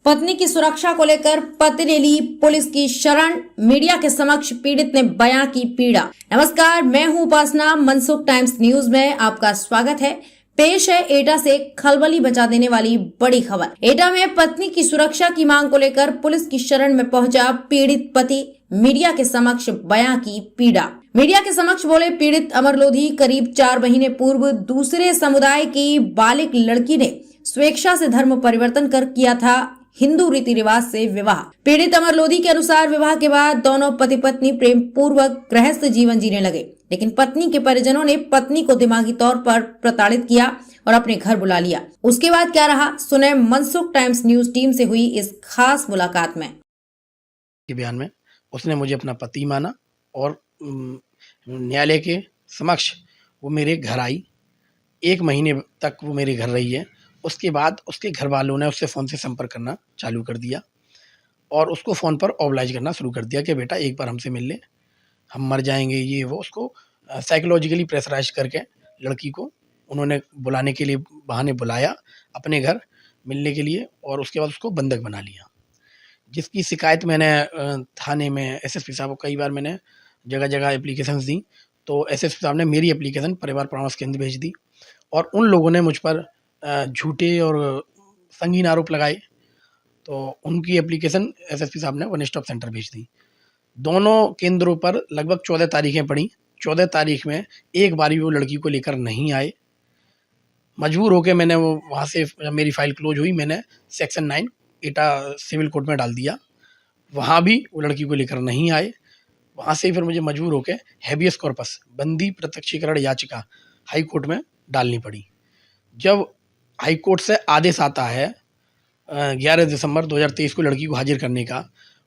पत्नी की सुरक्षा को लेकर पति ने ली पुलिस की शरण, मीडिया के समक्ष पीड़ित ने बयां की पीड़ा। नमस्कार, मैं हूं उपासना, मनसुख टाइम्स न्यूज में आपका स्वागत है। पेश है एटा से खलबली मचा देने वाली बड़ी खबर। एटा में पत्नी की सुरक्षा की मांग को लेकर पुलिस की शरण में पहुंचा पीड़ित पति, मीडिया के समक्ष बयां की पीड़ा। मीडिया के समक्ष बोले पीड़ित अमर लोधी। करीब 4 महीने पूर्व दूसरे समुदाय की बालिक लड़की ने स्वेच्छा से धर्म परिवर्तन कर किया था हिंदू रीति रिवाज से विवाह। पीड़ित अमर लोधी के अनुसार विवाह के बाद दोनों पति पत्नी प्रेम पूर्वक गृहस्थ जीवन जीने लगे, लेकिन पत्नी के परिजनों ने पत्नी को दिमागी तौर पर प्रताड़ित किया और अपने घर बुला लिया। उसके बाद क्या रहा, सुने मनसुख टाइम्स न्यूज टीम से हुई इस खास मुलाकात में। के बयान में उसने मुझे अपना पति माना और न्यायालय के समक्ष वो मेरे घर आई। 1 महीने तक वो मेरे घर रही है। उसके बाद उसके घर वालों ने उससे फ़ोन से संपर्क करना चालू कर दिया और उसको फ़ोन पर ऑबलाइज करना शुरू कर दिया कि बेटा एक बार हमसे मिल ले, हम मर जाएंगे, ये वो। उसको साइकोलॉजिकली प्रेशराइज करके लड़की को उन्होंने बुलाने के लिए बहाने बुलाया अपने घर मिलने के लिए और उसके बाद उसको बंधक बना लिया, जिसकी शिकायत मैंने थाने में एसएसपी साहब को कई बार मैंने जगह जगह एप्लीकेशंस दी। तो एसएसपी साहब ने मेरी एप्लीकेशन परिवार परामर्श केंद्र भेज दी और उन लोगों ने मुझ पर झूठे और संगीन आरोप लगाए। तो उनकी एप्लीकेशन एसएसपी साहब ने वन स्टॉप सेंटर भेज दी। दोनों केंद्रों पर लगभग 14 तारीखें पड़ी। 14 तारीख में एक बार भी वो लड़की को लेकर नहीं आए। मजबूर होकर मैंने वो वहाँ से, जब मेरी फाइल क्लोज हुई, मैंने सेक्शन 9 एटा सिविल कोर्ट में डाल दिया। वहाँ भी वो लड़की को लेकर नहीं आए। वहाँ से फिर मुझे मजबूर होकर हैबियस कॉर्पस बंदी प्रत्यक्षीकरण याचिका हाई कोर्ट में डालनी पड़ी। जब हाई कोर्ट से आदेश आता है 11 दिसंबर 2023 को लड़की को हाजिर करने का,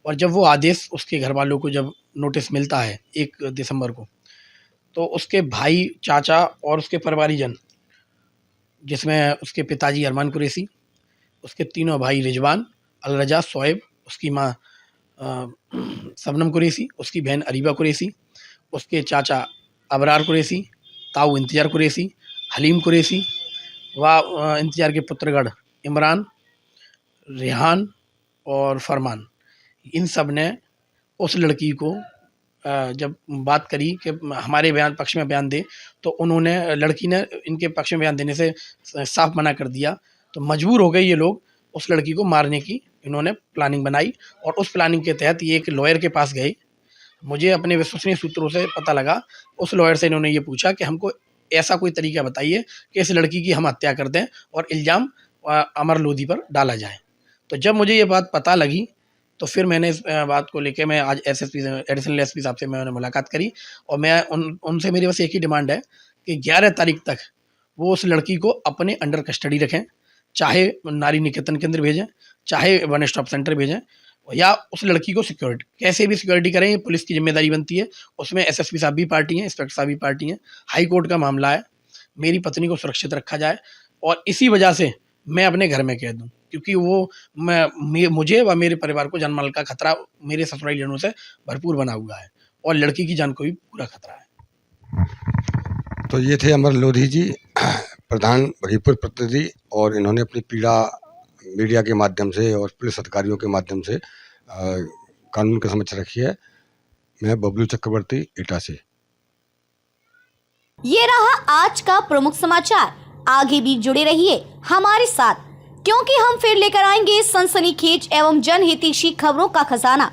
और जब वो आदेश उसके घर वालों को जब नोटिस मिलता है 1 दिसंबर को, तो उसके भाई, चाचा और उसके परिवारीजन, जिसमें उसके पिताजी अरमान कुरैशी, उसके तीनों भाई रिजवान, अलरजा, शोएब, उसकी माँ शबनम कुरैशी, उसकी बहन अरीबा कुरैशी, उसके चाचा अबरार कुरैशी, ताऊ इंतजार कुरैशी, हलीम कुरैशी व इंतजार के पुत्रगढ़ इमरान, रेहान और फरमान, इन सब ने उस लड़की को जब बात करी कि हमारे बयान पक्ष में बयान दे, तो उन्होंने, लड़की ने इनके पक्ष में बयान देने से साफ मना कर दिया। तो मजबूर हो गए ये लोग उस लड़की को मारने की। इन्होंने प्लानिंग बनाई और उस प्लानिंग के तहत ये एक लॉयर के पास गए। मुझे अपने विश्वसनीय सूत्रों से पता लगा, उस लॉयर से इन्होंने ये पूछा कि हमको ऐसा कोई तरीका बताइए कि इस लड़की की हम हत्या कर दें और इल्ज़ाम अमर लोधी पर डाला जाए। तो जब मुझे ये बात पता लगी, तो फिर मैंने इस बात को लेके मैं आज एसएसपी एडिशनल एसपी साहब से मैंने मुलाकात करी और मैं उनसे मेरी बस एक ही डिमांड है कि 11 तारीख तक वो उस लड़की को अपने अंडर कस्टडी रखें, चाहे नारी निकेतन केंद्र भेजें, चाहे वन स्टॉप सेंटर भेजें, या उस लड़की को सिक्योरिटी, कैसे भी सिक्योरिटी करें, ये पुलिस की जिम्मेदारी बनती है। उसमें एसएसपी साहब भी पार्टी हैं, इंस्पेक्टर साहब भी पार्टी हैं। हाई कोर्ट का मामला है, मेरी पत्नी को सुरक्षित रखा जाए। और इसी वजह से मैं अपने घर में कह दूं, क्योंकि वो मुझे व मेरे परिवार को जानमाल का खतरा मेरे ससुराली जनों से भरपूर बना हुआ है और लड़की की जान को भी पूरा खतरा है। तो ये थे अमर लोधी जी, प्रधान भगीपुर प्रतिनिधि, और इन्होंने अपनी पीड़ा मीडिया के माध्यम से और पुलिस अधिकारियों के माध्यम से कानून के समक्ष रखी है। मैं बबलू चक्रवर्ती, एटा से। ये रहा आज का प्रमुख समाचार। आगे भी जुड़े रहिए हमारे साथ, क्योंकि हम फिर लेकर आएंगे सनसनीखेज एवं जनहितैषी खबरों का खजाना।